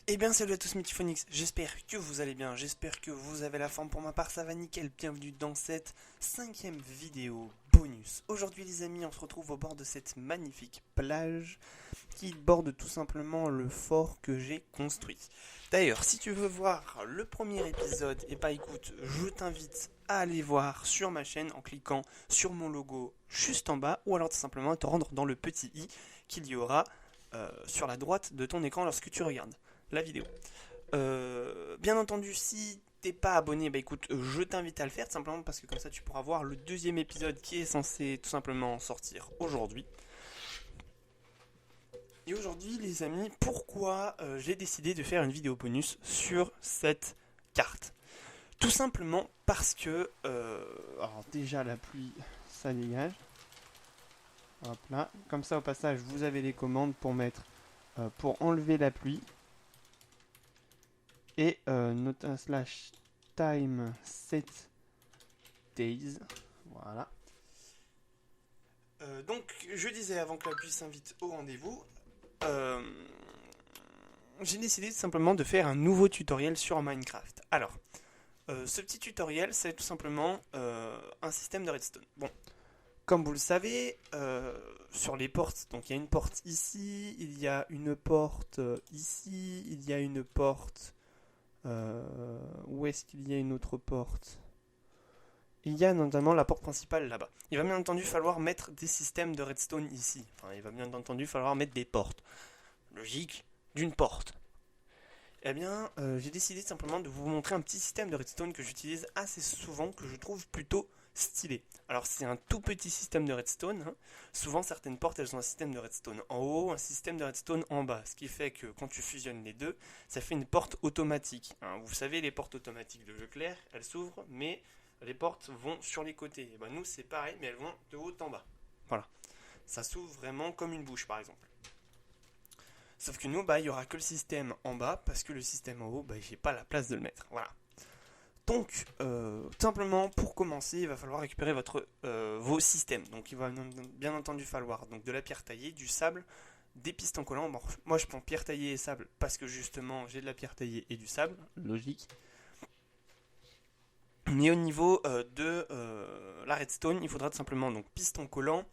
Eh bien salut à tous Mythiphonix, j'espère que vous allez bien, j'espère que vous avez la forme. Pour ma part ça va nickel, bienvenue dans cette cinquième vidéo bonus. Aujourd'hui les amis, on se retrouve au bord de cette magnifique plage qui borde tout simplement le fort que j'ai construit. D'ailleurs, si tu veux voir le premier épisode, et bah écoute, je t'invite à aller voir sur ma chaîne en cliquant sur mon logo juste en bas, ou alors tout simplement à te rendre dans le petit i qu'il y aura sur la droite de ton écran lorsque tu regardes la vidéo. Bien entendu, si t'es pas abonné, bah écoute, je t'invite à le faire, simplement parce que comme ça tu pourras voir le deuxième épisode qui est censé tout simplement sortir aujourd'hui. Et aujourd'hui, les amis, pourquoi j'ai décidé de faire une vidéo bonus sur cette carte? Tout simplement parce que, alors déjà la pluie, ça dégage. Hop là, comme ça au passage, vous avez les commandes pour mettre, pour enlever la pluie. Et note slash time set days. Voilà. Donc, je disais avant que la pluie s'invite au rendez-vous, euh, j'ai décidé simplement de faire un nouveau tutoriel sur Minecraft. Alors, ce petit tutoriel, c'est tout simplement un système de redstone. Bon, comme vous le savez, sur les portes, donc il y a une porte ici, il y a une porte ici, il y a une porte. Où est-ce qu'il y a une autre porte? Il y a notamment la porte principale là-bas. Il va bien entendu falloir mettre des systèmes de redstone ici. Enfin, il va bien entendu falloir mettre des portes. Logique d'une porte. Eh bien, j'ai décidé simplement de vous montrer un petit système de redstone que j'utilise assez souvent, que je trouve plutôt stylé. Alors, c'est un tout petit système de redstone, hein. Souvent, certaines portes, elles ont un système de redstone en haut, un système de redstone en bas. Ce qui fait que quand tu fusionnes les deux, ça fait une porte automatique, hein. Vous savez, les portes automatiques de Leclerc, elles s'ouvrent, mais les portes vont sur les côtés. Et ben, nous, c'est pareil, mais elles vont de haut en bas. Voilà. Ça s'ouvre vraiment comme une bouche, par exemple. Sauf que nous, bah, il n'y aura que le système en bas, parce que le système en haut, bah, j'ai pas la place de le mettre. Voilà. Donc, simplement, pour commencer, il va falloir récupérer vos systèmes. Donc, il va bien entendu falloir donc, de la pierre taillée, du sable, des pistons collants. Bon, moi, je prends pierre taillée et sable parce que justement, j'ai de la pierre taillée et du sable. Logique. Mais au niveau de la redstone, il faudra tout simplement donc piston collant.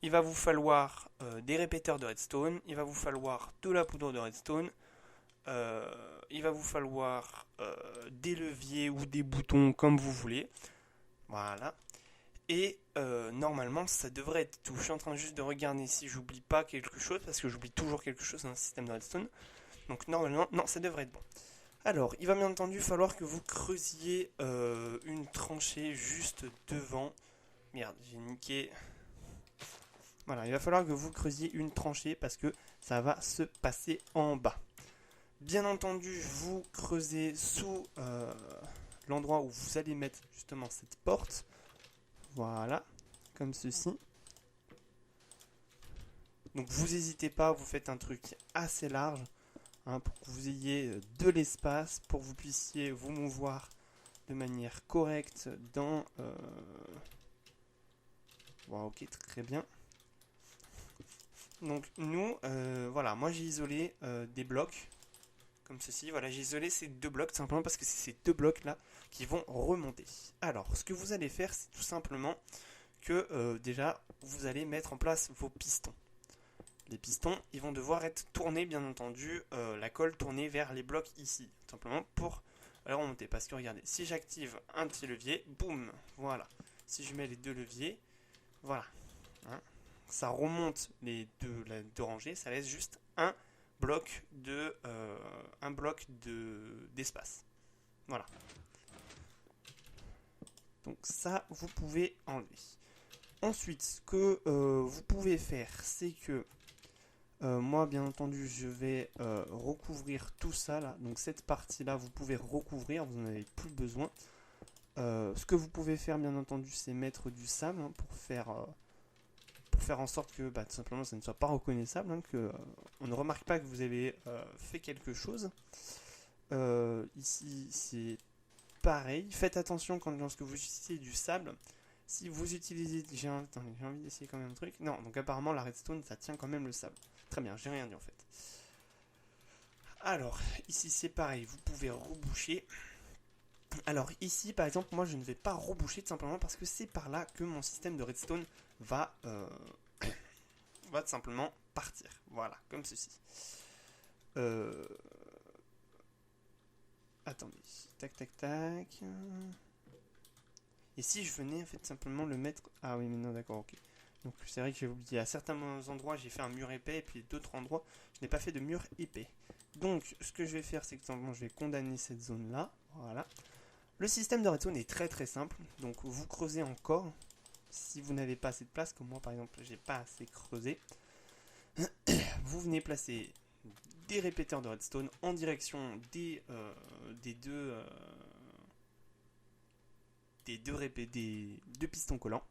Il va vous falloir des répéteurs de redstone. Il va vous falloir de la poudre de redstone. Il va vous falloir des leviers ou des boutons comme vous voulez. Voilà. Et normalement, ça devrait être tout. Je suis en train juste de regarder si j'oublie pas quelque chose, parce que j'oublie toujours quelque chose dans un système de redstone. Donc normalement, non, ça devrait être bon. Alors, il va bien entendu falloir que vous creusiez une tranchée juste devant. Merde, j'ai niqué. Voilà, il va falloir que vous creusiez une tranchée parce que ça va se passer en bas. Bien entendu, vous creusez sous l'endroit où vous allez mettre justement cette porte. Voilà, comme ceci. Donc vous n'hésitez pas, vous faites un truc assez large, hein, pour que vous ayez de l'espace, pour que vous puissiez vous mouvoir de manière correcte dans... Bon, ok, très bien. Donc nous, voilà, moi j'ai isolé des blocs comme ceci. Voilà, j'ai isolé ces deux blocs simplement parce que c'est ces deux blocs là qui vont remonter. Alors, ce que vous allez faire, c'est tout simplement que déjà, vous allez mettre en place vos pistons. Les pistons, ils vont devoir être tournés, bien entendu, la colle tournée vers les blocs ici, tout simplement pour les remonter. Parce que regardez, si j'active un petit levier, boum, voilà. Si je mets les deux leviers, voilà. Hein, ça remonte les deux rangées, ça laisse juste un bloc d'espace. Voilà. Donc ça, vous pouvez enlever. Ensuite, ce que vous pouvez faire, c'est que moi, bien entendu, je vais recouvrir tout ça là. Donc cette partie-là, vous pouvez recouvrir, vous n'en avez plus besoin. Ce que vous pouvez faire, bien entendu, c'est mettre du sable, hein, pour faire en sorte que tout simplement ça ne soit pas reconnaissable, hein, que on ne remarque pas que vous avez fait quelque chose. Ici, c'est pareil. Faites attention lorsque vous utilisez du sable. Si vous utilisez... J'ai envie d'essayer quand même un truc. Non, donc apparemment la redstone, ça tient quand même le sable. Très bien, j'ai rien dit en fait. Alors, ici c'est pareil, vous pouvez reboucher. Alors ici par exemple, moi je ne vais pas reboucher tout simplement parce que c'est par là que mon système de redstone va tout simplement partir. Voilà, comme ceci. Euh... Attendez, tac tac tac. Et si je venais en fait simplement le mettre... Ah oui mais non d'accord, ok. Donc c'est vrai que j'ai oublié, à certains endroits j'ai fait un mur épais et puis d'autres endroits je n'ai pas fait de mur épais. Donc ce que je vais faire c'est que simplement je vais condamner cette zone là, voilà. Le système de redstone est très très simple, donc vous creusez encore, si vous n'avez pas assez de place, comme moi par exemple j'ai pas assez creusé, vous venez placer des répéteurs de redstone en direction des deux pistons collants.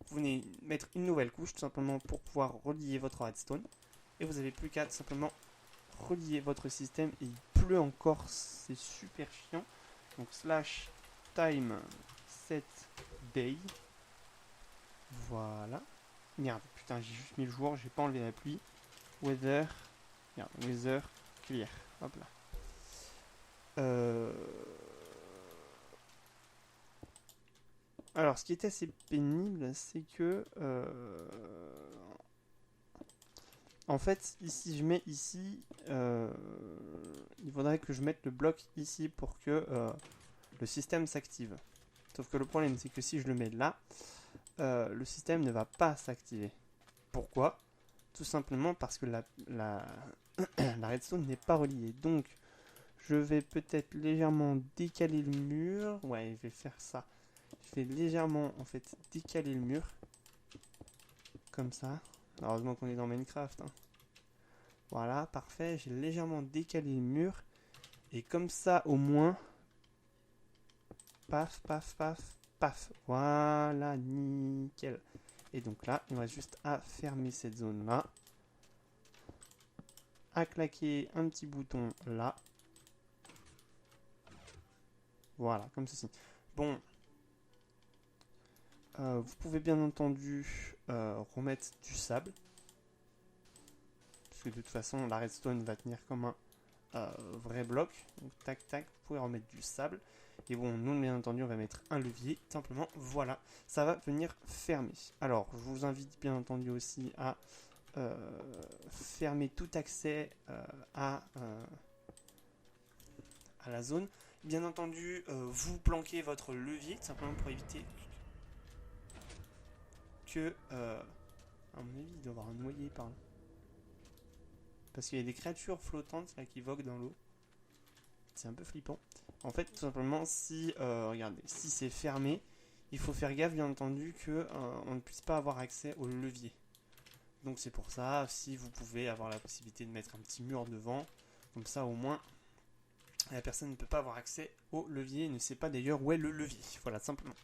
Vous venez mettre une nouvelle couche tout simplement pour pouvoir relier votre redstone. Et vous n'avez plus qu'à tout simplement relier votre système. Et il pleut encore, c'est super chiant. Donc slash time set day. Voilà. Merde, putain, j'ai juste mis le jour, j'ai pas enlevé la pluie. Weather. Merde, weather clear. Hop là. Alors, ce qui était assez pénible, c'est que en fait, si je mets ici, il faudrait que je mette le bloc ici pour que le système s'active. Sauf que le problème, c'est que si je le mets là, le système ne va pas s'activer. Pourquoi? Tout simplement parce que la redstone n'est pas reliée. Donc, je vais peut-être légèrement décaler le mur. Ouais, je vais faire ça. Je vais légèrement en fait décaler le mur. Comme ça. Heureusement qu'on est dans Minecraft. Hein. Voilà, parfait. J'ai légèrement décalé le mur. Et comme ça, au moins... Paf, paf, paf, paf. Voilà, nickel. Et donc là, il me reste juste à fermer cette zone-là. À claquer un petit bouton là. Voilà, comme ceci. Bon. Vous pouvez bien entendu remettre du sable. Parce que de toute façon, la redstone va tenir comme un vrai bloc. Donc tac tac, vous pouvez remettre du sable. Et bon, nous bien entendu, on va mettre un levier. Simplement, voilà, ça va venir fermer. Alors, je vous invite bien entendu aussi à fermer tout accès à la zone. Bien entendu, vous planquez votre levier, simplement pour éviter que... à mon avis, il doit y avoir un noyé par là. Parce qu'il y a des créatures flottantes là qui voguent dans l'eau. C'est un peu flippant. En fait, tout simplement, si regardez, si c'est fermé, il faut faire gaffe, bien entendu, que on ne puisse pas avoir accès au levier. Donc c'est pour ça, si vous pouvez avoir la possibilité de mettre un petit mur devant, comme ça au moins, la personne ne peut pas avoir accès au levier et ne sait pas d'ailleurs où est le levier. Voilà, simplement.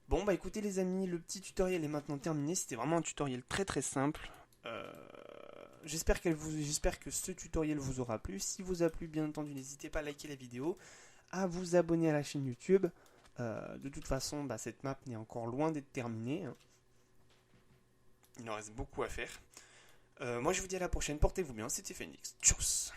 Bon, bah écoutez les amis, le petit tutoriel est maintenant terminé. C'était vraiment un tutoriel très très simple. J'espère que ce tutoriel vous aura plu. Si vous a plu, bien entendu, n'hésitez pas à liker la vidéo, à vous abonner à la chaîne YouTube. De toute façon, bah, cette map n'est encore loin d'être terminée. Hein. Il en reste beaucoup à faire. Moi, je vous dis à la prochaine. Portez-vous bien. C'était Phoenix. Tchuss.